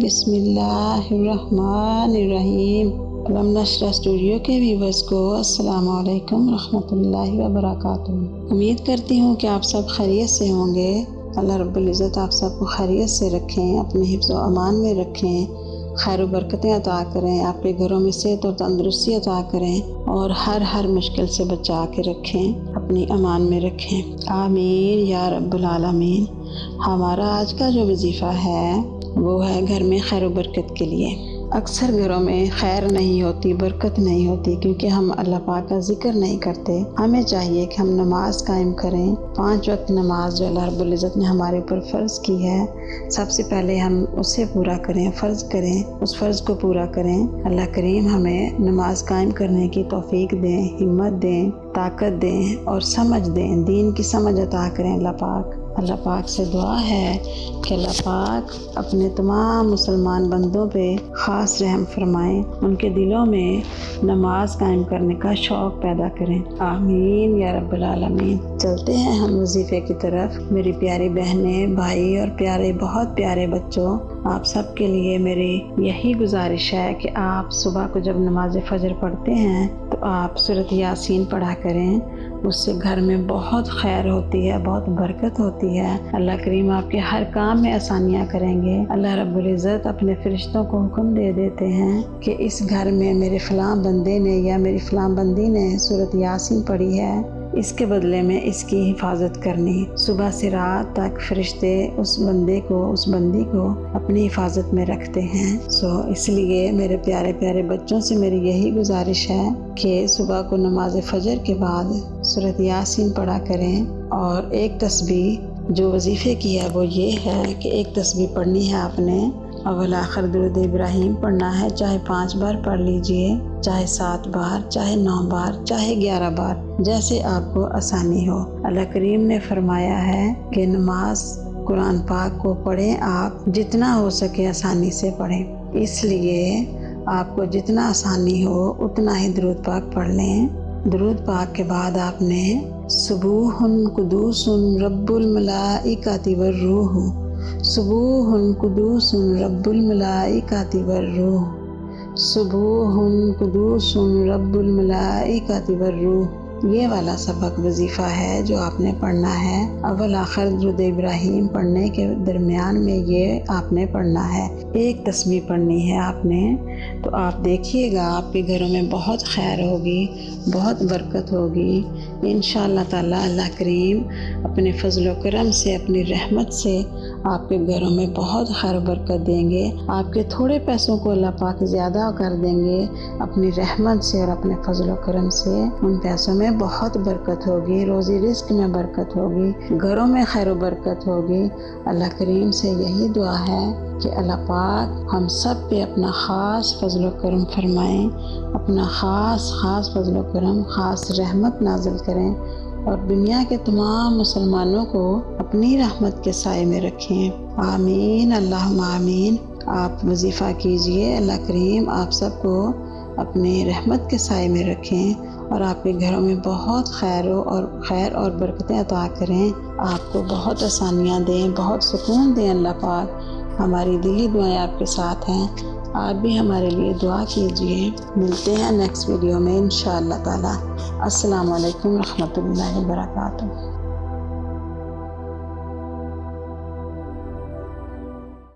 बिस्मिल्लाहिर्रहमानिर्रहीम। नशरा स्टूडियो के व्यूवर्स को अस्सलाम वालेकुम रहमतुल्लाहि व बरकातुहू। उम्मीद करती हूँ कि आप सब खैरियत से होंगे। अल्लाह रब्बुल इज़्ज़त आप सबको खैरियत से रखें, अपने हिफ्ज़ व अमान में रखें, खैर व बरकतें अता करें, आपके घरों में सेहत और तंदुरुस्ती अता करें और हर मुश्किल से बचा के रखें, अपनी अमान में रखें। आमीन या रब्बुल आलमीन। हमारा आज का जो वजीफ़ा है वो है घर में खैर व बरकत के लिए। अक्सर घरों में खैर नहीं होती, बरकत नहीं होती क्योंकि हम अल्लाह पाक का जिक्र नहीं करते। हमें चाहिए कि हम नमाज कायम करें, 5 वक्त नमाज जो अल्लाह रब्बुल इज़्ज़त ने हमारे ऊपर फ़र्ज़ की है, सबसे पहले हम उसे पूरा करें, फ़र्ज़ करें, उस फ़र्ज़ को पूरा करें। अल्लाह करीम हमें नमाज कायम करने की तौफ़ीक दें, हिम्मत दें, ताकत दें और समझ दें, दीन की समझ अता करें अल्लाह पाक। अल्लाह पाक से दुआ है कि अल्लाह पाक अपने तमाम मुसलमान बंदों पे ख़ास रहम फरमाएं, उनके दिलों में नमाज कायम करने का शौक़ पैदा करें। आमीन या रब्बुल आलमीन। चलते हैं हम वजीफ़े की तरफ। मेरी प्यारी बहनें, भाई और प्यारे बहुत प्यारे बच्चों, आप सब के लिए मेरी यही गुजारिश है कि आप सुबह को जब नमाज फ़जर पढ़ते हैं तो आप सूरह यासीन पढ़ा करें। उससे घर में बहुत खैर होती है, बहुत बरकत होती है। अल्लाह करीम आपके हर काम में आसानियाँ करेंगे। अल्लाह रब्बुल इज़्ज़त अपने फरिश्तों को हुक्म दे देते हैं कि इस घर में मेरे फ़लाँ बंदे ने या मेरी फ़लाँ बंदी ने सूरह यासीन पढ़ी है, इसके बदले में इसकी हिफाजत करनी। सुबह से रात तक फरिश्ते उस बंदे को, उस बंदी को अपनी हिफाजत में रखते हैं। इसलिए मेरे प्यारे प्यारे बच्चों से मेरी यही गुजारिश है कि सुबह को नमाज फ़जर के बाद सूरह यासीन पढ़ा करें। और एक तस्बीह जो वजीफ़े की है वो ये है कि एक तस्बीह पढ़नी है आपने, अव्वल आखिर दुरूद इब्राहिम पढ़ना है, चाहे 5 बार पढ़ लीजिए, चाहे 7 बार, चाहे 9 बार, चाहे 11 बार, जैसे आपको आसानी हो। अल्लाह करीम ने फरमाया है कि नमाज कुरान पाक को पढ़ें, आप जितना हो सके आसानी से पढ़ें। इसलिए आपको जितना आसानी हो उतना ही दुरूद पाक पढ़ लें। दुरूद पाक के बाद आपने सुबूहुन कुदूसुन रब्बुल मलाइकाति वर्रूह, सुबूहुन कुदूसुन रब्बुल मलाइकाति वर्रूह, सुबूहुन कुदूसुन रब्बुल मलाइकाति वर्रूह। ये वाला सबक वजीफ़ा है जो आपने पढ़ना है। अव्वल आखिर दुरूद इब्राहिम पढ़ने के दरमियान में ये आपने पढ़ना है। एक तस्बीह पढ़नी है आपने। तो आप देखिएगा आपके घरों में बहुत खैर होगी, बहुत बरकत होगी इंशाअल्लाह ताला। अल्लाह करीम अपने फजल व करम से, अपनी रहमत से आपके घरों में बहुत खैर बरकत देंगे। आपके थोड़े पैसों को अल्लाह पाक ज़्यादा कर देंगे अपनी रहमत से और अपने फजल व करम से। उन पैसों में बहुत बरकत होगी, रोज़ी रिस्क में बरकत होगी, घरों में खैर व बरकत होगी। अल्लाह करीम से यही दुआ है कि अल्लाह पाक हम सब पे अपना ख़ास फजल व करम फरमाएँ, अपना ख़ास फजल व करम, ख़ास रहमत नाज़िल करें और दुनिया के तमाम मुसलमानों को अपनी रहमत के साए में रखें। आमीन अल्लाहुम्मा आमीन। आप वजीफ़ा कीजिए, अल्लाह करीम आप सबको अपने रहमत के साए में रखें और आपके घरों में बहुत खैर और बरकतें अता करें, आपको बहुत आसानियाँ दें, बहुत सुकून दें अल्लाह पाक। हमारी दिली दुआएं आपके साथ हैं, आप भी हमारे लिए दुआ कीजिए। मिलते हैं नेक्स्ट वीडियो में इंशाअल्लाह ताला। अस्सलाम वालेकुम रहमतुल्लाहि व बरकातुहू।